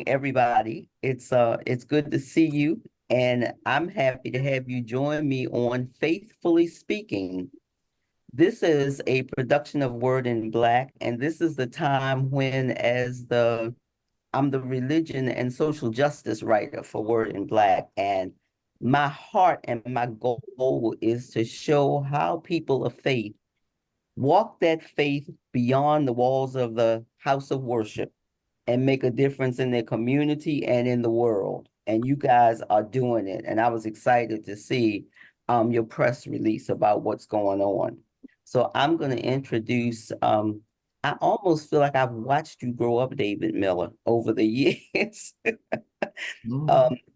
morning, everybody. It's good to see you, and I'm happy to have you join me on Faithfully Speaking. This is a production of Word in Black, and this is the time when, I'm the religion and social justice writer for Word in Black, and my heart and my goal is to show how people of faith walk that faith beyond the walls of the house of worship and make a difference in their community and in the world. And you guys are doing it. And I was excited to see your press release about what's going on. So I'm going to introduce, I almost feel like I've watched you grow up, David Miller, over the years.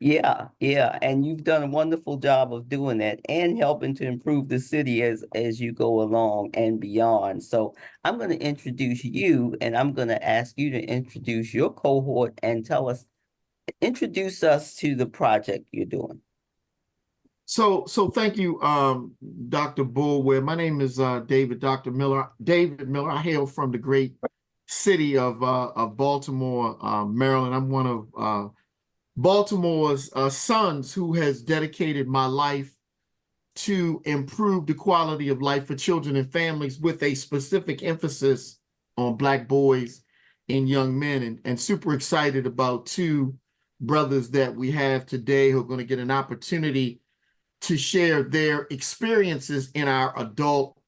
Yeah, and you've done a wonderful job of doing that and helping to improve the city as you go along and beyond. So I'm going to introduce you, and I'm going to ask you to introduce your cohort and introduce us to the project you're doing. So thank you, Dr. Boulware. My name is David Miller. David Miller. I hail from the great city of Baltimore, Maryland. I'm one of Baltimore's sons who has dedicated my life to improve the quality of life for children and families with a specific emphasis on Black boys and young men, and super excited about two brothers that we have today who are going to get an opportunity to share their experiences in our adult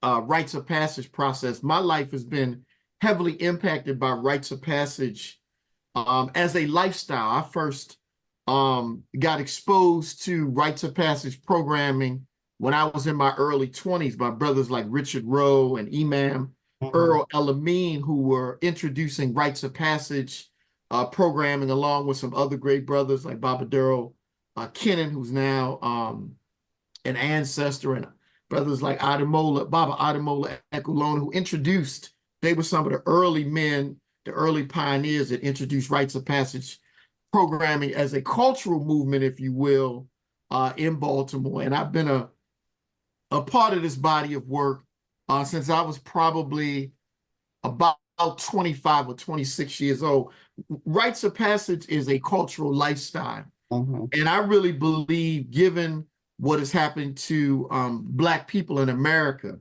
rites of passage process. My life has been heavily impacted by rites of passage as a lifestyle. I first got exposed to rites of passage programming when I was in my early 20s by brothers like Richard Rowe and Imam Earl Elamine, who were introducing rites of passage programming along with some other great brothers like Baba Duro Kennan, who's now an ancestor, and brothers like Baba Ademola Ekulona, who introduced, they were some of the early men, the early pioneers that introduced rites of passage programming as a cultural movement, if you will, in Baltimore. And I've been a part of this body of work since I was probably about 25 or 26 years old. Rites of passage is a cultural lifestyle. And I really believe, given what has happened to Black people in America,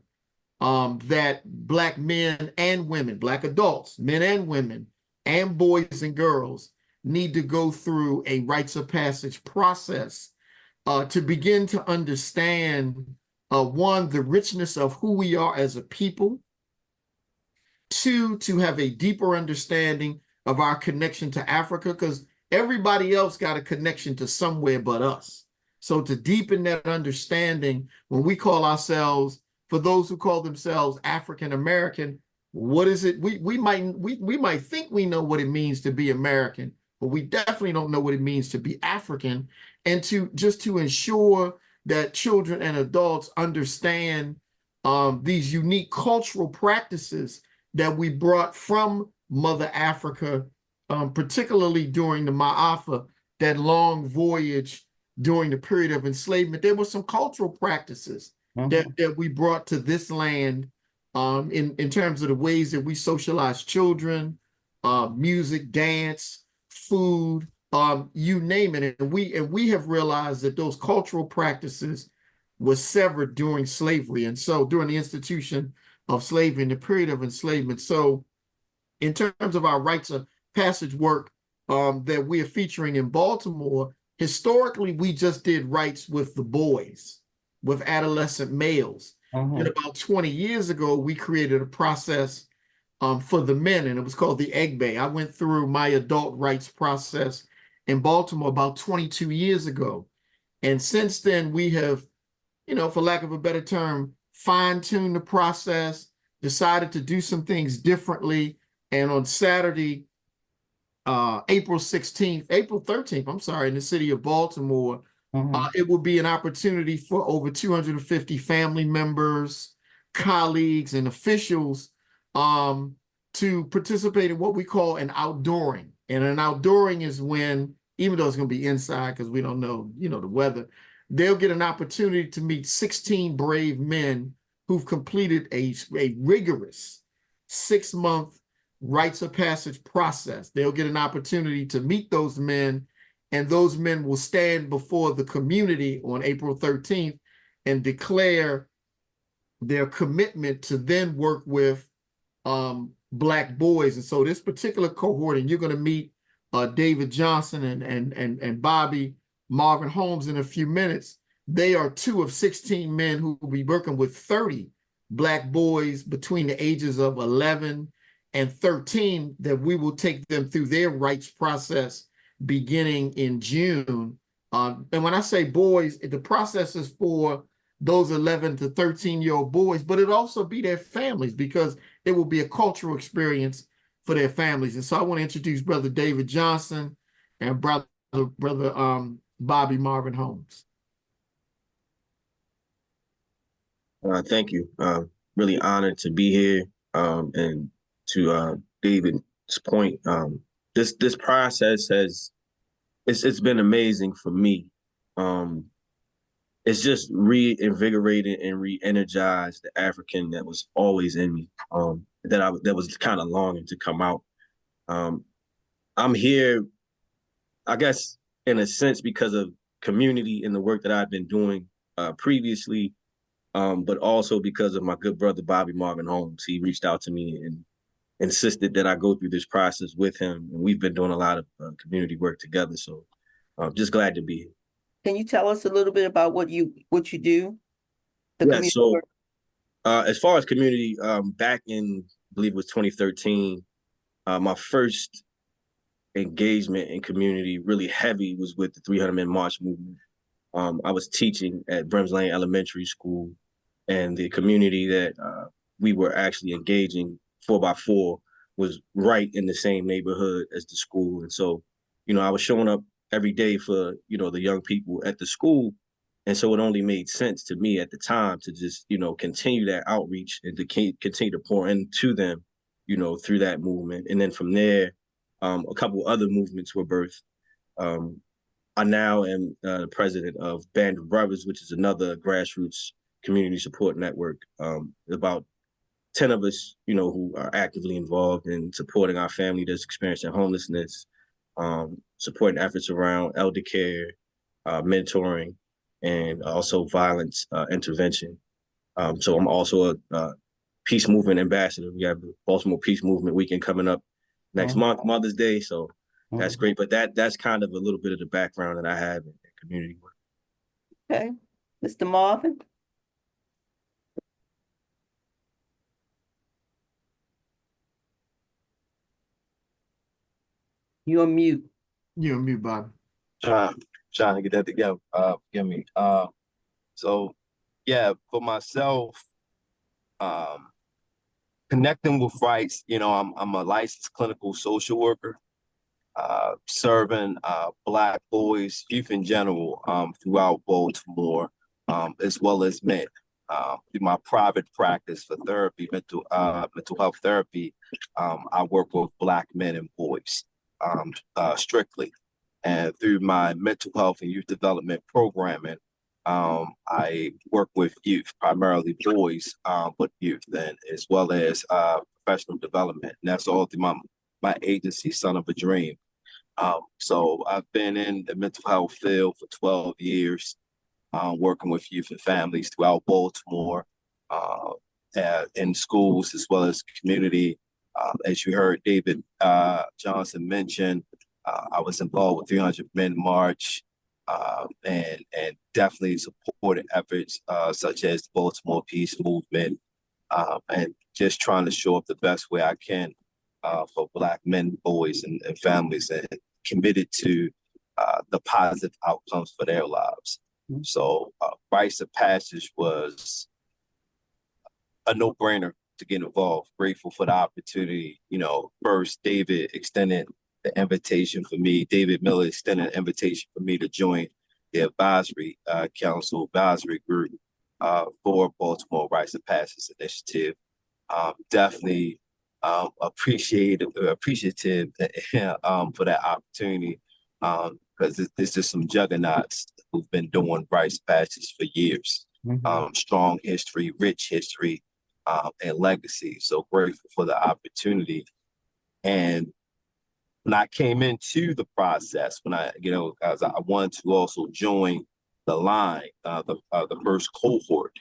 that Black men and women, Black adults, men and women, and boys and girls need to go through a rites of passage process to begin to understand, one, the richness of who we are as a people, two, to have a deeper understanding of our connection to Africa, because everybody else got a connection to somewhere but us. So to deepen that understanding, when we call ourselves, for those who call themselves African American, what is it? We might think we know what it means to be American, but we definitely don't know what it means to be African. And to ensure that children and adults understand these unique cultural practices that we brought from Mother Africa, particularly during the Ma'afa, that long voyage during the period of enslavement. There were some cultural practices that we brought to this land in terms of the ways that we socialize children, music, dance, food, you name it. And we have realized that those cultural practices were severed during slavery. And so during the institution of slavery and the period of enslavement. So in terms of our rites of passage work that we are featuring in Baltimore, historically, we just did rites with the boys, with adolescent males. And about 20 years ago, we created a process for the men, and it was called the Egg Bay. I went through my adult rites process in Baltimore about 22 years ago. And since then, we have, for lack of a better term, fine-tuned the process, decided to do some things differently. And on Saturday, April 13th, I'm sorry, in the city of Baltimore, it will be an opportunity for over 250 family members, colleagues, and officials to participate in what we call an outdooring. And an outdooring is when, even though it's going to be inside because we don't know, the weather, they'll get an opportunity to meet 16 brave men who've completed a rigorous 6-month rites of passage process. They'll get an opportunity to meet those men, and those men will stand before the community on April 13th and declare their commitment to then work with Black boys. And so this particular cohort, and you're going to meet David Johnson and Bobby Marvin Holmes in a few minutes. They are 2 of 16 men who will be working with 30 Black boys between the ages of 11 and 13, that we will take them through their rights process beginning in June. And when I say boys, the process is for those 11 to 13-year-old boys, but it'll also be their families, because it will be a cultural experience for their families. And so I want to introduce Brother David Johnson and Brother Bobby Marvin Holmes. Thank you. Really honored to be here. And to David's point, this process it's been amazing for me. It's just reinvigorated and re-energized the African that was always in me. That was kind of longing to come out. I'm here, I guess, in a sense, because of community and the work that I've been doing previously. But also because of my good brother, Bobby Marvin Holmes. He reached out to me and insisted that I go through this process with him. And we've been doing a lot of community work together. So I'm just glad to be here. Can you tell us a little bit about what you do? Yeah, so as far as community, back in, I believe it was 2013, my first engagement in community really heavy was with the 300 Men March movement. I was teaching at Brems Lane Elementary School, and the community that we were actually engaging 4x4 was right in the same neighborhood as the school. And so, I was showing up every day for, the young people at the school. And so it only made sense to me at the time to just, continue that outreach and to continue to pour into them, through that movement. And then from there, a couple other movements were birthed. I now am the president of Band of Brothers, which is another grassroots community support network. About 10 of us, who are actively involved in supporting our family that's experiencing homelessness, supporting efforts around elder care, mentoring, and also violence intervention. So I'm also a peace movement ambassador. We have the Baltimore Peace Movement weekend coming up next month, Mother's Day. So that's great. But that's kind of a little bit of the background that I have in community work. Okay. Mr. Marvin? You're on mute. You're on mute, Bob. Trying to get that together. Forgive me. So yeah, for myself, connecting with rights, I'm a licensed clinical social worker, serving Black boys, youth in general, throughout Baltimore, as well as men. Through my private practice for therapy, mental health therapy, I work with Black men and boys strictly. And through my mental health and youth development programming, I work with youth, primarily boys, but youth, and as well as professional development. And that's all through my agency, Son of a Dream. So I've been in the mental health field for 12 years, working with youth and families throughout Baltimore, in schools as well as community. As you heard David Johnson mention, I was involved with 300 Men March, and definitely supported efforts such as the Baltimore Peace Movement, and just trying to show up the best way I can for Black men, boys, and families, and committed to the positive outcomes for their lives. So rites of passage was a no-brainer to get involved. Grateful for the opportunity. First, David extended the invitation for me. David Miller extended an invitation for me to join the advisory council advisory group for Baltimore Rites of Passage Initiative. Definitely appreciative for that opportunity, because there's just some juggernauts who've been doing rites of passage for years. Strong history, rich history, and legacy. So grateful for the opportunity. And when I came into the process, when as I wanted to also join the line, the first cohort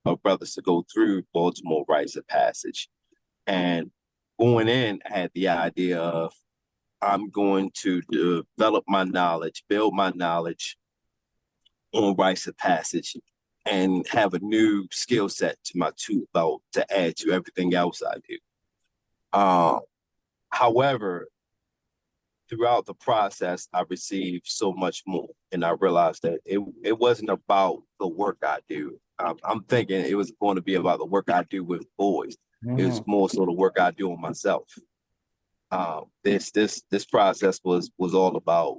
of brothers to go through Baltimore Rites of Passage. And going in, I had the idea of I'm going to develop my knowledge, build my knowledge on rites of passage, and have a new skill set to my tool belt to add to everything else I do. However, throughout the process, I received so much more, and I realized that it wasn't about the work I do. I'm thinking it was going to be about the work I do with boys. It was more so the work I do on myself. This process was all about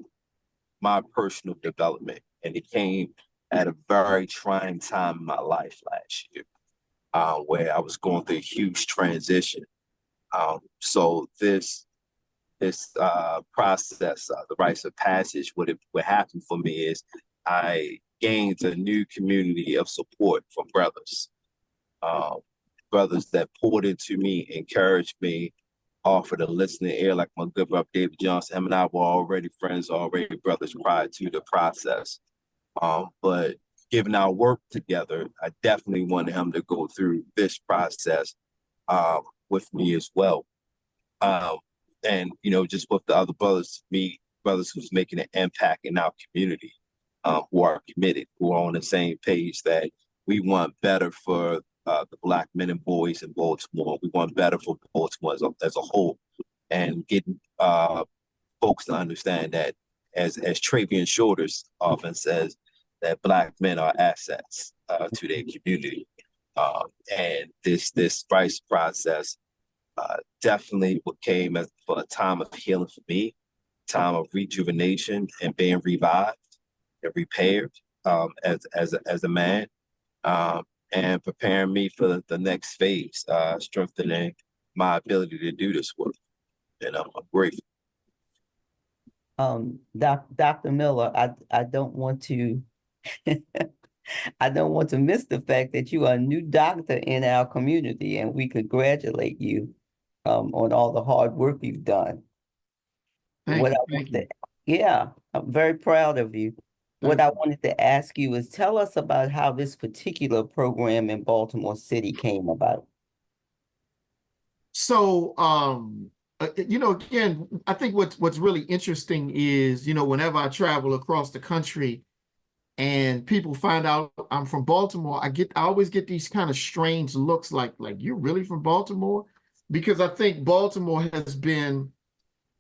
my personal development, and it came at a very trying time in my life last year, where I was going through a huge transition. So this process, the rites of passage, what happened for me is I gained a new community of support from brothers, brothers that poured into me, encouraged me, offered a listening ear, like my good brother David Johnson. Him and I were already friends, already brothers prior to the process. But given our work together, I definitely wanted him to go through this process with me as well. And just with the other brothers, brothers who's making an impact in our community, who are committed, who are on the same page that we want better for the Black men and boys in Baltimore. We want better for Baltimore as a whole, and getting folks to understand that, as Travian Shorters often says, that Black men are assets to their community. And this rights process definitely came for a time of healing for me, time of rejuvenation and being revived and repaired as a man, and preparing me for the next phase, strengthening my ability to do this work. And I'm grateful. Dr. Miller, I don't want to I don't want to miss the fact that you are a new doctor in our community, and we congratulate you on all the hard work you've done. Thank you. Yeah, I'm very proud of you. What I wanted to ask you is, tell us about how this particular program in Baltimore City came about. So, again, I think what's really interesting is, whenever I travel across the country and people find out I'm from Baltimore, I always get these kind of strange looks like you're really from Baltimore? Because I think Baltimore has been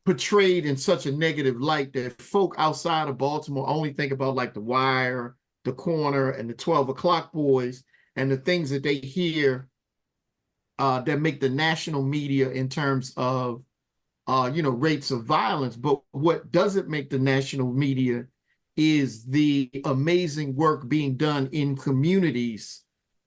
portrayed in such a negative light that folk outside of Baltimore only think about like The Wire, The Corner, and the 12 o'clock boys, and the things that they hear that make the national media in terms of rates of violence. But what doesn't make the national media is the amazing work being done in communities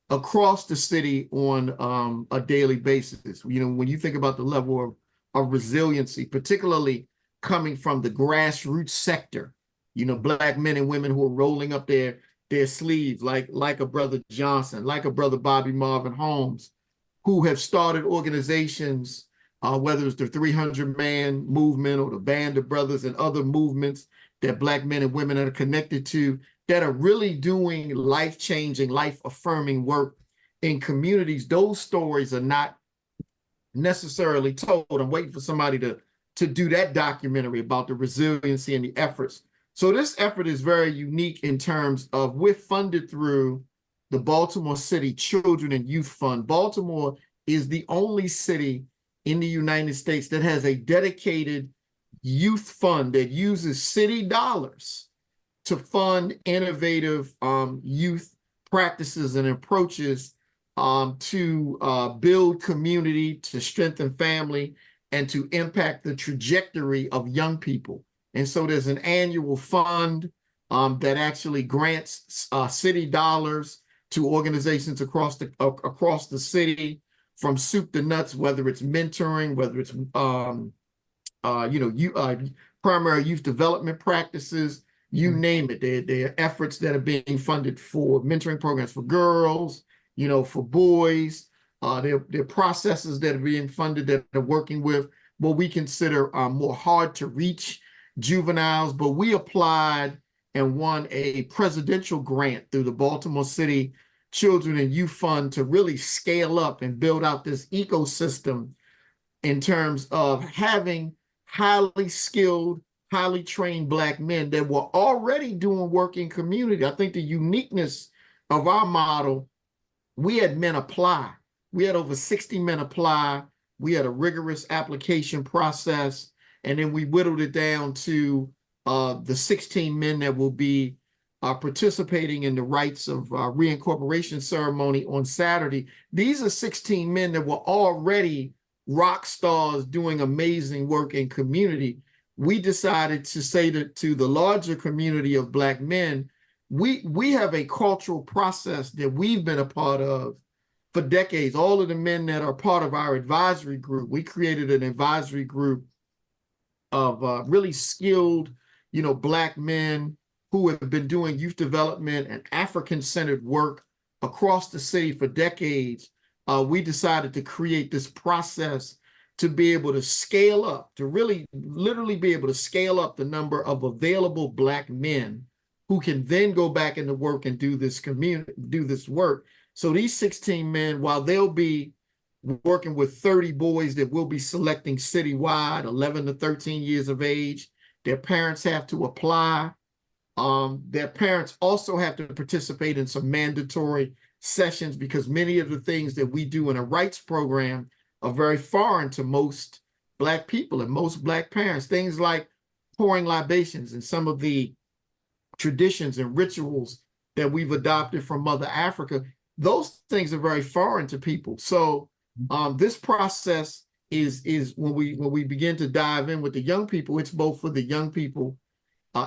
across the city on a daily basis. When you think about the level of resiliency, particularly coming from the grassroots sector, Black men and women who are rolling up their sleeves, like a brother Johnson, like a brother Bobby Marvin Holmes, who have started organizations, whether it's the 300-man movement or the Band of Brothers and other movements that Black men and women are connected to, that are really doing life-changing, life-affirming work in communities. Those stories are not necessarily told. I'm waiting for somebody to do that documentary about the resiliency and the efforts. So this effort is very unique in terms of we're funded through the Baltimore City Children and Youth Fund. Baltimore is the only city in the United States that has a dedicated youth fund that uses city dollars to fund innovative youth practices and approaches to build community, to strengthen family, and to impact the trajectory of young people. And so there's an annual fund that actually grants city dollars to organizations across the city, from soup to nuts, whether it's mentoring, whether it's primary youth development practices, you name it. There are efforts that are being funded for mentoring programs for girls, for boys. There are processes that are being funded that are working with what we consider more hard to reach juveniles. But we applied and won a presidential grant through the Baltimore City Children and Youth Fund to really scale up and build out this ecosystem in terms of having highly skilled, highly trained Black men that were already doing work in community. I think the uniqueness of our model, we had men apply. We had over 60 men apply. We had a rigorous application process, and then we whittled it down to the 16 men that will be participating in the rites of reincorporation ceremony on Saturday. These are 16 men that were already rock stars doing amazing work in community. We decided to say to the larger community of Black men, we have a cultural process that we've been a part of for decades. All of the men that are part of our advisory group, we created an advisory group of really skilled, Black men who have been doing youth development and African-centered work across the city for decades. We decided to create this process to be able to scale up, to really literally be able to scale up the number of available Black men who can then go back into work and do this work. So these 16 men, while they'll be working with 30 boys that we'll be selecting citywide, 11 to 13 years of age, their parents have to apply. Their parents also have to participate in some mandatory sessions because many of the things that we do in a rights program are very foreign to most Black people and most Black parents. Things like pouring libations and some of the traditions and rituals that we've adopted from Mother Africa, those things are very foreign to people. So this process is when we begin to dive in with the young people, it's both for the young people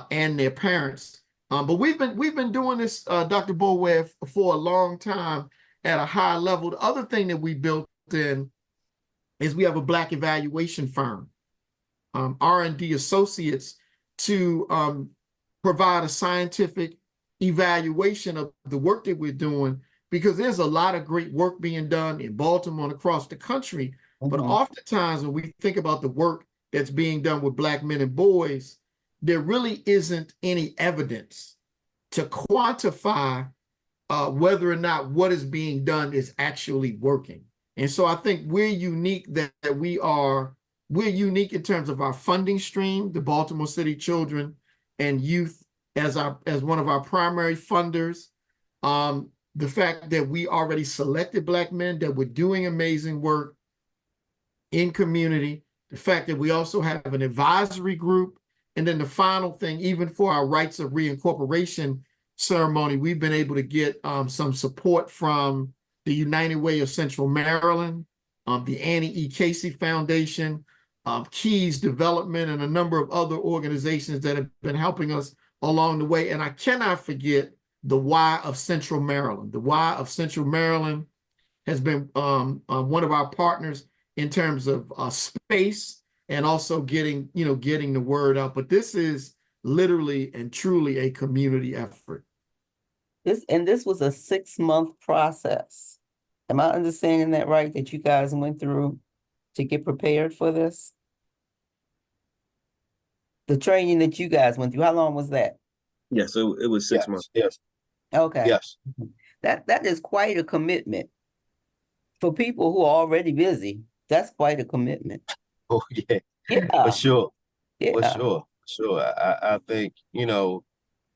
and their parents. But we've been doing this, Dr. Boulware, for a long time at a high level. The other thing that we built in is we have a Black evaluation firm, R&D associates, to provide a scientific evaluation of the work that we're doing, because there's a lot of great work being done in Baltimore and across the country. But oftentimes when we think about the work that's being done with Black men and boys, there really isn't any evidence to quantify whether or not what is being done is actually working. And so I think we're unique that we're unique in terms of our funding stream, the Baltimore City Children and Youth as one of our primary funders. The fact that we already selected Black men that were doing amazing work in community, the fact that we also have an advisory group, and then the final thing, even for our rites of reincorporation ceremony, we've been able to get some support from the United Way of Central Maryland, the Annie E. Casey Foundation, Keys Development, and a number of other organizations that have been helping us along the way. And I cannot forget the Y of Central Maryland. The Y of Central Maryland has been one of our partners in terms of space and also getting the word out. But this is literally and truly a community effort. This was a 6-month process. Am I understanding that right, that you guys went through to get prepared for this? The training that you guys went through, how long was that? Yeah, so it was 6 months. Yes. Okay. Yes. That is quite a commitment. For people who are already busy, that's quite a commitment. Oh, yeah. Yeah. For sure. Yeah. For sure. I think,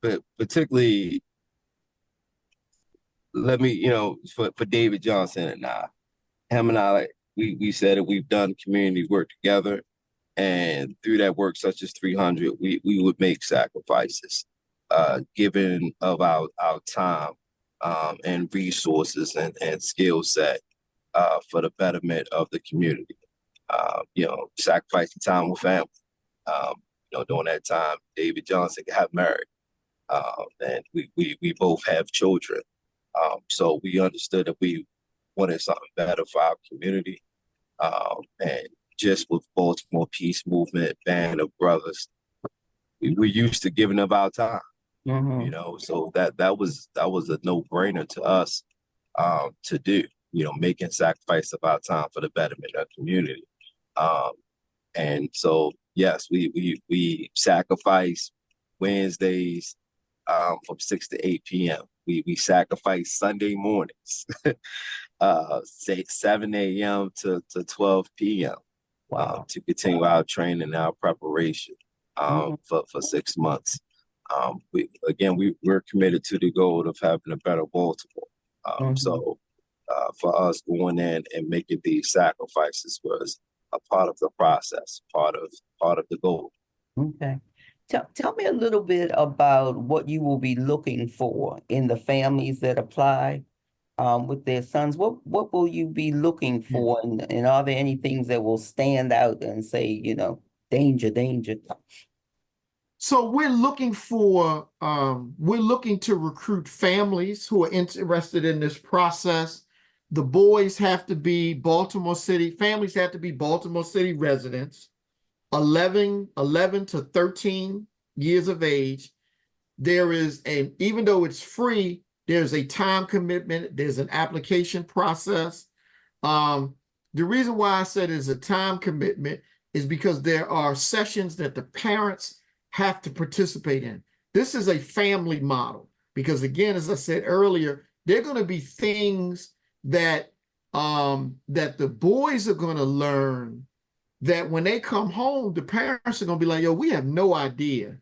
but particularly, let me, for David Johnson and him and I, we said that we've done community work together. And through that work, such as 300, we would make sacrifices, given of our time and resources and skill set for the betterment of the community. Sacrificing time with family. During that time, David Johnson got married, and we both have children. So we understood that we wanted something better for our community, and just with Baltimore Peace Movement, Band of Brothers, we're used to giving up our time. So that was a no-brainer to us to do. Making sacrifice of our time for the betterment of the community. And so, yes, we sacrifice Wednesdays from 6 to 8 p.m. We sacrifice Sunday mornings, say 7 a.m. to 12 p.m. To continue our training and our preparation for 6 months. We're committed to the goal of having a better Baltimore. So for us going in and making these sacrifices was a part of the process, part of the goal. Okay. Tell me a little bit about what you will be looking for in the families that apply with their sons. What will you be looking for? And are there any things that will stand out and say, you know, danger, danger? So we're looking to recruit families who are interested in this process. The boys have to be families have to be Baltimore City residents, 11 to 13 years of age. Even though it's free, there's a time commitment, there's an application process. The reason why I said it's a time commitment is because there are sessions that the parents have to participate in. This is a family model because, again, as I said earlier, there are going to be things that the boys are going to learn that when they come home, the parents are going to be like, yo, we have no idea.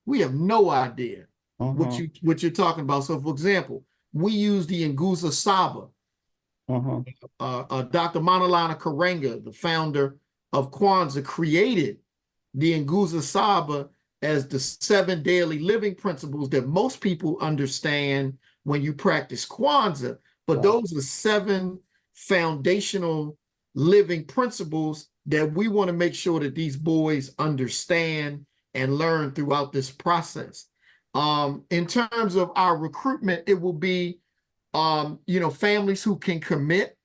We have no idea what you're talking about. So, for example, we use the Nguza Saba. Dr. Manalana Karenga, the founder of Kwanzaa, created the Nguza Saba as the 7 daily living principles that most people understand when you practice Kwanzaa. But those are 7 foundational living principles that we want to make sure that these boys understand and learn throughout this process. In terms of our recruitment, it will be, families who can commit.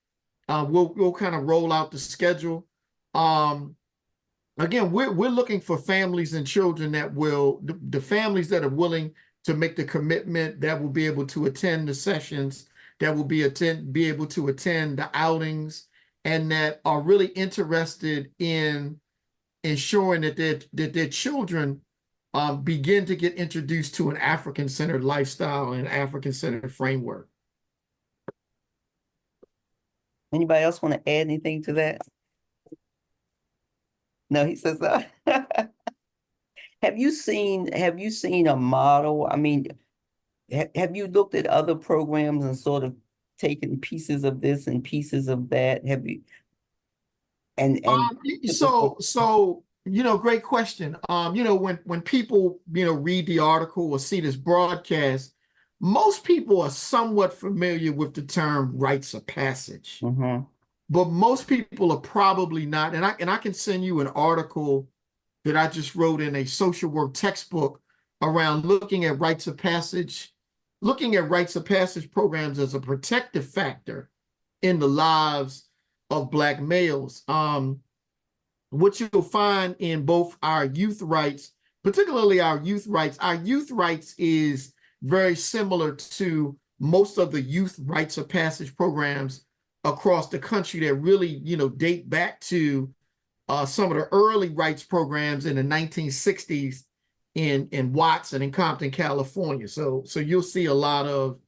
We'll kind of roll out the schedule. Again, we're looking for families and children that the families that are willing to make the commitment, that will be able to attend the sessions, that will be able to attend the outings, and that are really interested in ensuring that their children begin to get introduced to an African-centered lifestyle and African-centered framework. Anybody else want to add anything to that? No, he says that. Have you seen a model? I mean, have you looked at other programs and sort of taken pieces of this and pieces of that? Have you? Great question. When people, read the article or see this broadcast, most people are somewhat familiar with the term rites of passage, but most people are probably not. And I can send you an article that I just wrote in a social work textbook around looking at rites of passage programs as a protective factor in the lives of Black males. What you'll find in both our youth rights, particularly our youth rights is very similar to most of the youth rites of passage programs across the country that really, date back to some of the early rights programs in the 1960s in Watts and in Compton, California. So you'll see a lot of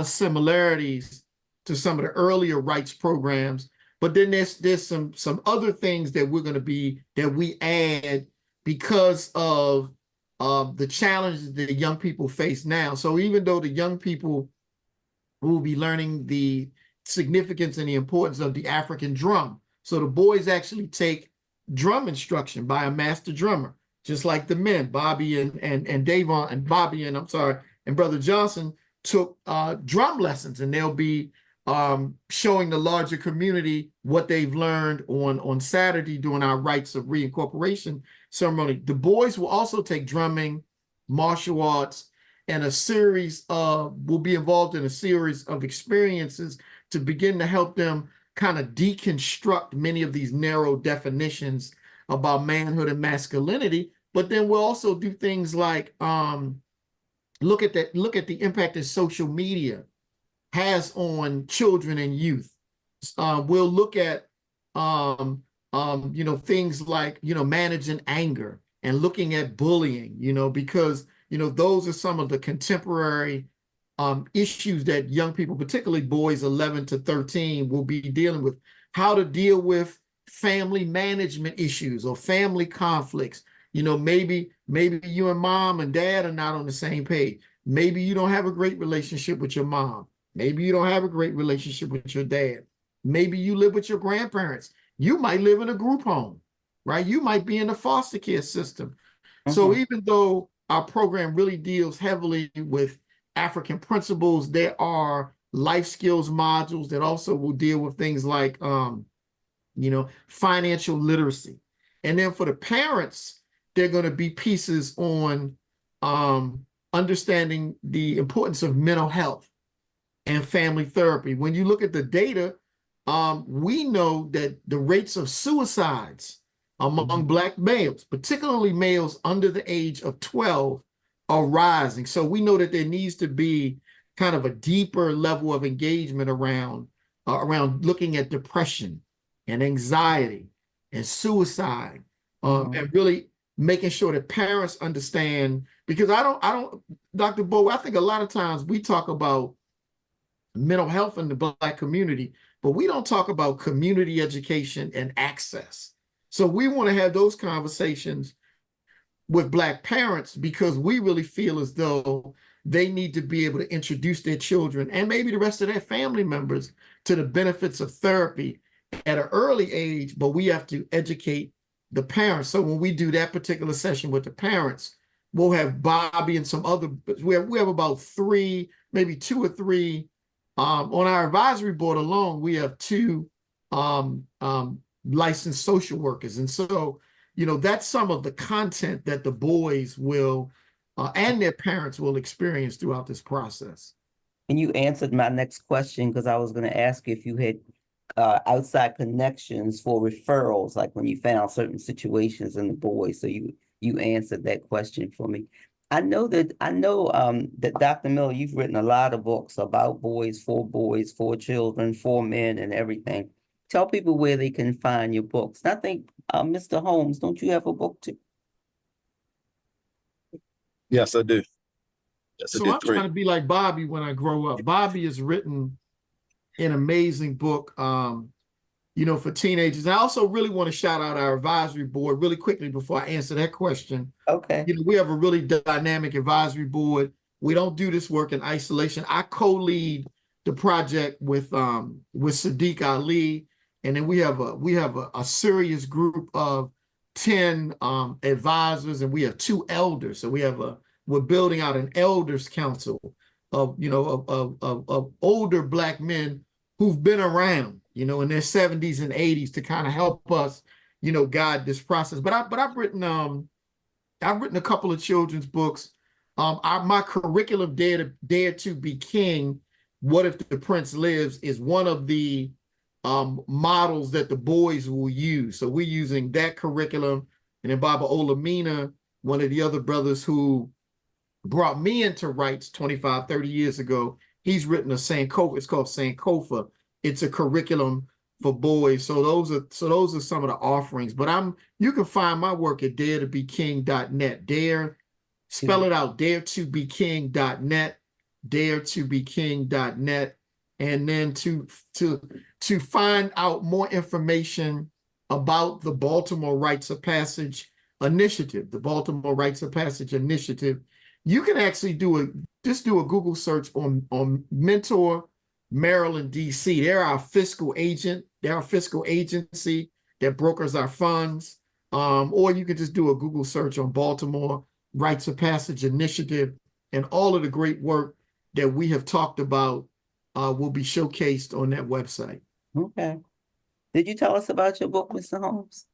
similarities to some of the earlier rights programs. But then there's some other things that we add because of the challenges that the young people face now. So even though the young people will be learning the significance and the importance of the African drum, so the boys actually take drum instruction by a master drummer, just like the men, Bobby and Davon and Bobby and Brother Johnson took drum lessons, and they'll be showing the larger community what they've learned on Saturday during our rites of reincorporation ceremony. The boys will also take drumming, martial arts, and will be involved in a series of experiences to begin to help them kind of deconstruct many of these narrow definitions about manhood and masculinity. But then we'll also do things like look at the impact that social media has on children and youth. We'll look at things like, managing anger and looking at bullying, because, those are some of the contemporary issues that young people, particularly boys 11 to 13, will be dealing with. How to deal with family management issues or family conflicts. Maybe you and mom and dad are not on the same page. Maybe you don't have a great relationship with your mom. Maybe you don't have a great relationship with your dad. Maybe you live with your grandparents. You might live in a group home, right? You might be in the foster care system. So even though our program really deals heavily with African principles, there are life skills modules that also will deal with things like, financial literacy. And then for the parents, there are going to be pieces on understanding the importance of mental health and family therapy. When you look at the data, we know that the rates of suicides among Black males, particularly males under the age of 12, are rising. So we know that there needs to be kind of a deeper level of engagement around looking at depression and anxiety and suicide, and really making sure that parents understand. Because I don't, Dr. Bo, I think a lot of times we talk about mental health in the Black community, but we don't talk about community education and access. So we want to have those conversations with Black parents, because we really feel as though they need to be able to introduce their children and maybe the rest of their family members to the benefits of therapy at an early age, but we have to educate the parents. So when we do that particular session with the parents, we'll have Bobby and some other, we have about three, maybe two or three. On our advisory board alone, we have two licensed social workers. And so, that's some of the content that the boys will and their parents will experience throughout this process. And you answered my next question, because I was going to ask if you had outside connections for referrals, like when you found certain situations in the boys. So you answered that question for me. I know that Dr. Miller, you've written a lot of books about boys, for children, for men, and everything. Tell people where they can find your books. And I think, Mr. Holmes, don't you have a book too? Yes, I do. Yes, So I'm trying to be like Bobby when I grow up. Bobby has written an amazing book, for teenagers. I also really want to shout out our advisory board really quickly before I answer that question. Okay. We have a really dynamic advisory board. We don't do this work in isolation. I co-lead the project with Sadiq Ali, and then we have a serious group of 10 advisors, and we have 2 elders. So we're building out an elders council of older Black men who've been around, in their 70s and 80s to kind of help us, guide this process. But I've written a couple of children's books. My curriculum, Dare to Be King, What If the Prince Lives, is one of the models that the boys will use. So we're using that curriculum. And then Baba Olamina, one of the other brothers who brought me into rights 25, 30 years ago, he's written a Sankofa. It's called Sankofa. It's a curriculum for boys. So those are some of the offerings. But you can find my work at daretobeking.net. Dare, spell it out, daretobeking.net, daretobeking.net. And then to find out more information about the Baltimore Rites of Passage Initiative, you can actually do a Google search on Mentor Maryland, DC. They're our fiscal agent. They're our fiscal agency that brokers our funds. Or you can just do a Google search on Baltimore Rites of Passage Initiative, and all of the great work that we have talked about will be showcased on that website. Okay. Did you tell us about your book, Mr. Holmes?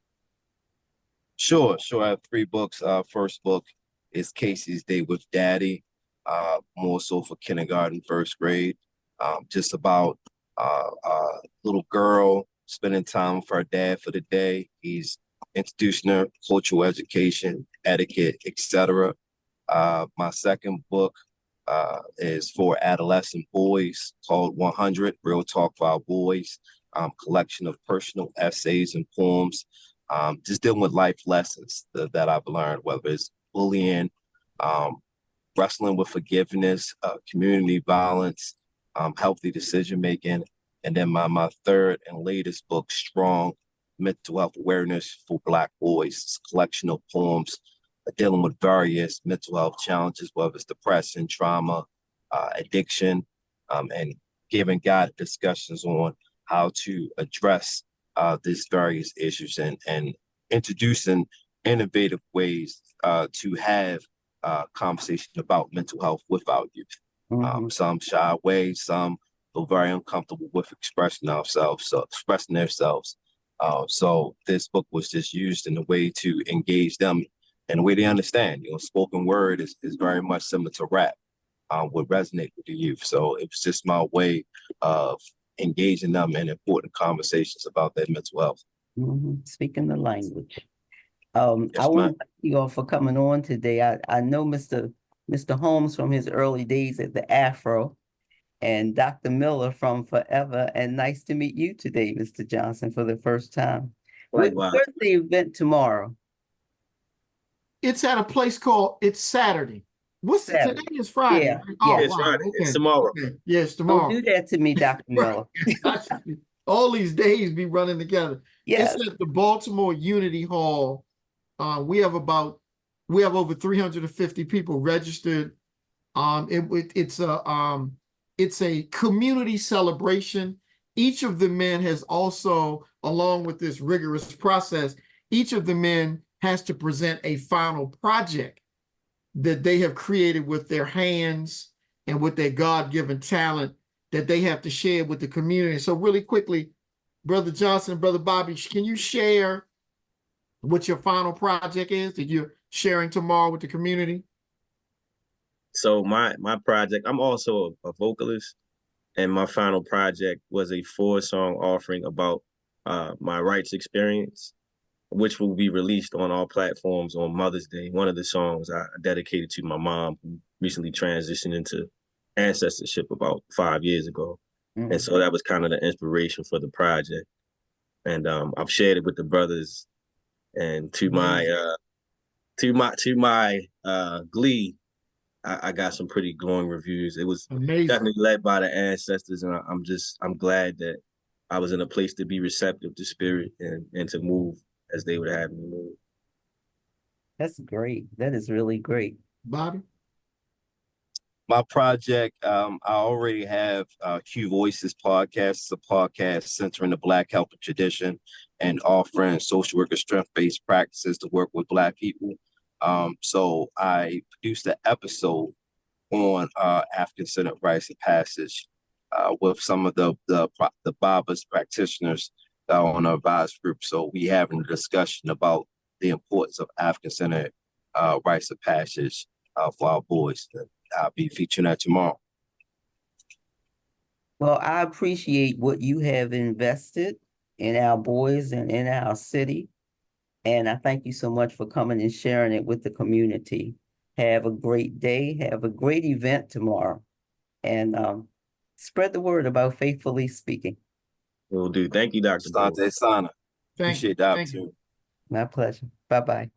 Sure. I have 3 books. First book is Casey's Day with Daddy, more so for kindergarten, first grade. Just about a little girl spending time with her dad for the day. He's introducing her cultural education, etiquette, etc. My second book is for adolescent boys, called 100, Real Talk for Our Boys. collection of personal essays and poems, just dealing with life lessons that I've learned, whether it's bullying, wrestling with forgiveness, community violence, healthy decision making. And then my third and latest book, Strong Mental Health Awareness for Black Boys. It's a collection of poems dealing with various mental health challenges, whether it's depression, trauma, addiction, and giving guided discussions on how to address these various issues and introducing innovative ways to have conversation about mental health with our youth. Some shy away, some feel very uncomfortable with expressing themselves. So this book was just used in a way to engage them in a way they understand. Spoken word is very much similar to rap, would resonate with the youth. So it was just my way of engaging them in important conversations about their mental health. Speaking the language. Yes, I want to thank you all for coming on today. I know Mr. Holmes from his early days at the Afro, and Dr. Miller from forever. And nice to meet you today, Mr. Johnson, for the first time. Where's the event tomorrow? It's at a place called, it's Saturday. What's Saturday. Today is Friday. Yeah, Right? Oh, it's wow. Friday. Okay. It's tomorrow. Okay. Yes, Don't tomorrow. do that to me, Dr. Miller. All these days be running together. Yes. It's at the Baltimore Unity Hall. We have over 350 people registered. It's a community celebration. Each of the men has also, along with this rigorous process, each of the men has to present a final project that they have created with their hands and with their God-given talent that they have to share with the community. So really quickly, Brother Johnson, Brother Bobby, can you share what your final project is that you're sharing tomorrow with the community? So my project, I'm also a vocalist, and my final project was a 4-song offering about my rights experience, which will be released on all platforms on Mother's Day. One of the songs I dedicated to my mom, who recently transitioned into ancestorship about 5 years ago. And so that was kind of the inspiration for the project. And I've shared it with the brothers, and to my glee, I got some pretty glowing reviews. It was definitely led by the ancestors, and I'm glad that I was in a place to be receptive to spirit and to move as they would have me move. That's great. That is really great. Bobby? My project, I already have Q Voices podcast. It's a podcast centering the Black health tradition and offering social worker strength-based practices to work with Black people. So I produced an episode on African-centered rites of passage with some of the Babas practitioners on our advisory group. So we having a discussion about the importance of African-centered rites of passage for our boys. I'll be featuring that tomorrow. Well, I appreciate what you have invested in our boys and in our city. And I thank you so much for coming and sharing it with the community. Have a great day. Have a great event tomorrow. And spread the word about Faithfully Speaking. Will do. Thank you, Dr. Asante Sana. Appreciate the opportunity. My pleasure. Bye-bye.